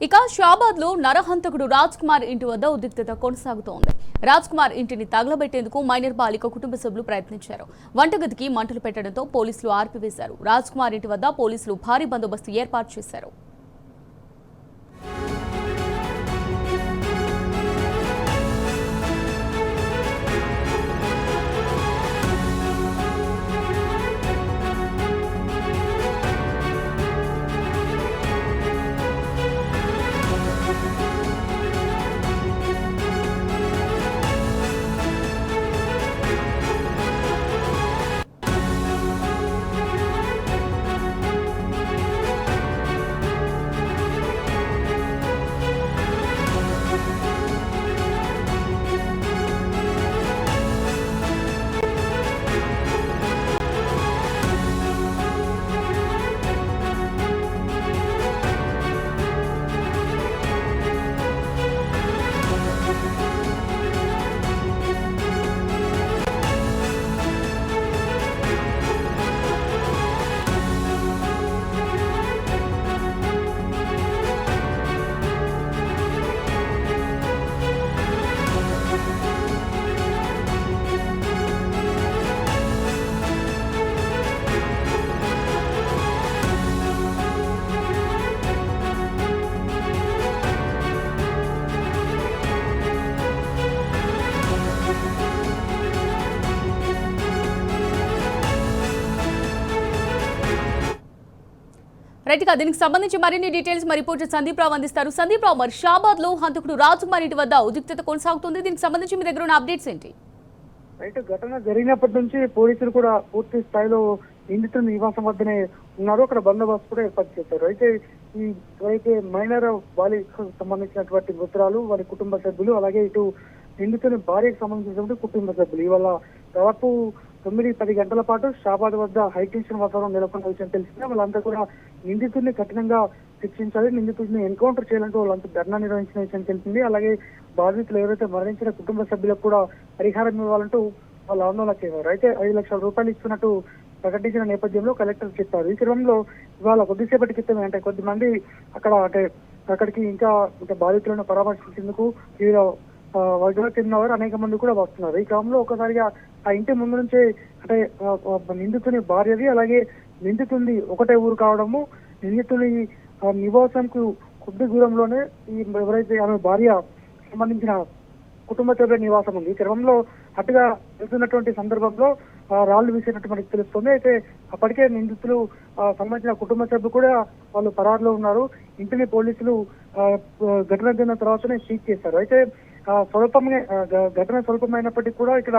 ఇక షాబాద్ లో నరహంతకుడు రాజ్ కుమార్ ఇంటి వద్ద ఉద్రిక్తత కొనసాగుతోంది. రాజ్ కుమార్ ఇంటిని తగలబెట్టేందుకు మైనర్ బాలిక కుటుంబ సభ్యులు ప్రయత్నించారు. వంటగదికి మంటలు పెట్టడంతో పోలీసులు ఆర్పివేశారు. రాజ్ కుమార్ ఇంటి వద్ద పోలీసులు భారీ బందోబస్తు ఏర్పాటు చేశారు. రైట్ గా దీనికి సంబంధించి మరిన్ని డీటెయిల్స్ మా రిపోర్టర్ సందీప్ రావు అందిస్తారు. సందీప్ రావు, మరి షాబాద్ లో హంతకుడు రాజ్ కుమార్ ఇంటి వద్ద ఉద్రిక్తత కొనసాగుతుంది. దీనికి సంబంధించి మీ దగ్గర ఉన్న అప్డేట్స్ ఏంటి? రైట్, ఘటన జరిగినప్పటి నుంచి పోలీసులు కూడా పూర్తి స్థాయిలో నిందితుల నివాసం వద్దనే ఉన్నారు. అక్కడ బందోబస్తు కూడా ఏర్పాటు చేశారు. అయితే మైనర్ బాలికకు సంబంధించినటువంటి మృతురాలు, వారి కుటుంబ సభ్యులు, అలాగే ఇటు నిందితుని భార్యకు సంబంధించినటువంటి కుటుంబ సభ్యులు ఇవాళ దాదాపు 9-10 గంటల పాటు షాబాద్ వద్ద హైటెన్షన్ వాతావరణం నెలకొన్న విషయం తెలిసిందే. వాళ్ళంతా కూడా నిందితుడిని కఠినంగా శిక్షించాలి, నిందితుడిని ఎన్కౌంటర్ చేయాలంటూ వాళ్ళంతా ధర్నా నిర్వహించిన విషయం తెలిసింది. అలాగే బాధితులు ఎవరైతే మరణించిన కుటుంబ సభ్యులకు కూడా పరిహారం ఇవ్వాలంటూ వాళ్ళు ఆందోళన చేశారు. అయితే 5 లక్షల రూపాయలు ఇస్తున్నట్టు ప్రకటించిన నేపథ్యంలో కలెక్టర్ చెప్పారు. ఈ క్రమంలో ఇవాళ కొద్దిసేపటి క్రితమే అంటే కొద్దిమంది అక్కడికి ఇంకా బాధితులను పరామర్శించేందుకు వివిధ వర్గాలకు చెందిన వారు అనేక మంది కూడా వస్తున్నారు. ఈ క్రమంలో ఒకసారిగా ఆ ఇంటి ముందు నుంచే అంటే నిందితుని భార్యది, అలాగే నిందితుని ఒకటే ఊరు కావడము, నిందితుని నివాసంకు కొద్ది దూరంలోనే ఎవరైతే ఆమె భార్య సంబంధించిన కుటుంబ సభ్యుల నివాసం ఉంది. ఈ క్రమంలో అటుగా వెళ్తున్నటువంటి సందర్భంలో రాళ్లు వీసినట్టు మనకు తెలుస్తుంది. అయితే అప్పటికే నిందితులు సంబంధించిన కుటుంబ సభ్యులు కూడా వాళ్ళు పరారులో ఉన్నారు. ఇంటిని పోలీసులు ఘటన జరిగిన తర్వాతనే సీజ్ చేశారు. అయితే ఘటన స్వల్పమైనప్పటికీ కూడా ఇక్కడ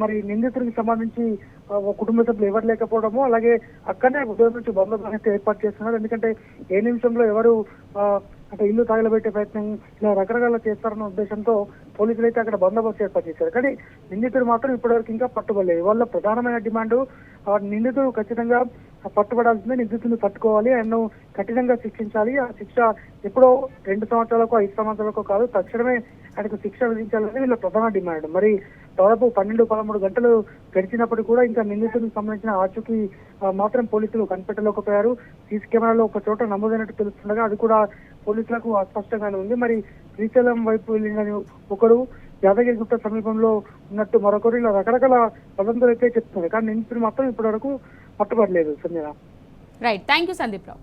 మరి నిందితుడికి సంబంధించి కుటుంబ సభ్యులు ఎవరు లేకపోవడము, అలాగే అక్కడనే ఉదయం నుంచి బందోబస్తు ఏర్పాటు చేస్తున్నారు. ఎందుకంటే ఏ నిమిషంలో ఎవరు అంటే ఇల్లు తగలబెట్టే ప్రయత్నం ఇలా రకరకాల చేస్తారన్న ఉద్దేశంతో పోలీసులు అయితే అక్కడ బందోబస్తు ఏర్పాటు చేశారు. కానీ నిందితుడు మాత్రం ఇప్పటివరకు ఇంకా పట్టుబడలేదు. వాళ్ళ ప్రధానమైన డిమాండ్ నిందితుడు ఖచ్చితంగా పట్టుబడాల్సిందే, నిందితుడిని పట్టుకోవాలి, ఆయన్ను కఠినంగా శిక్షించాలి. ఆ శిక్ష ఎప్పుడో 2 సంవత్సరాలకో 5 సంవత్సరాలకో కాదు, తక్షణమే ఆయనకు శిక్ష విధించాలని వీళ్ళ ప్రధాన డిమాండ్. మరి దాదాపు 12-13 గంటలు గడిచినప్పుడు కూడా ఇంకా నిందితుడికి సంబంధించిన ఆచూకీ మాత్రం పోలీసులు కనిపెట్టలేకపోయారు. సీసీ కెమెరాలో ఒక చోట నమోదైనట్టు తెలుస్తుండగా అది కూడా పోలీసులకు అస్పష్టంగానే ఉంది. మరి శ్రీశైలం వైపు వెళ్ళిన ఒకరు, యాదగిరిగుట్ట సమీపంలో ఉన్నట్టు మరొకరు, ఇలా రకరకాల వదంతులు అయితే చెప్తున్నారు. కానీ నిందితుడు మాత్రం ఇప్పటి వరకు పట్టుబడలేదు. Sanjana. Right, thank you Sandeep Rao.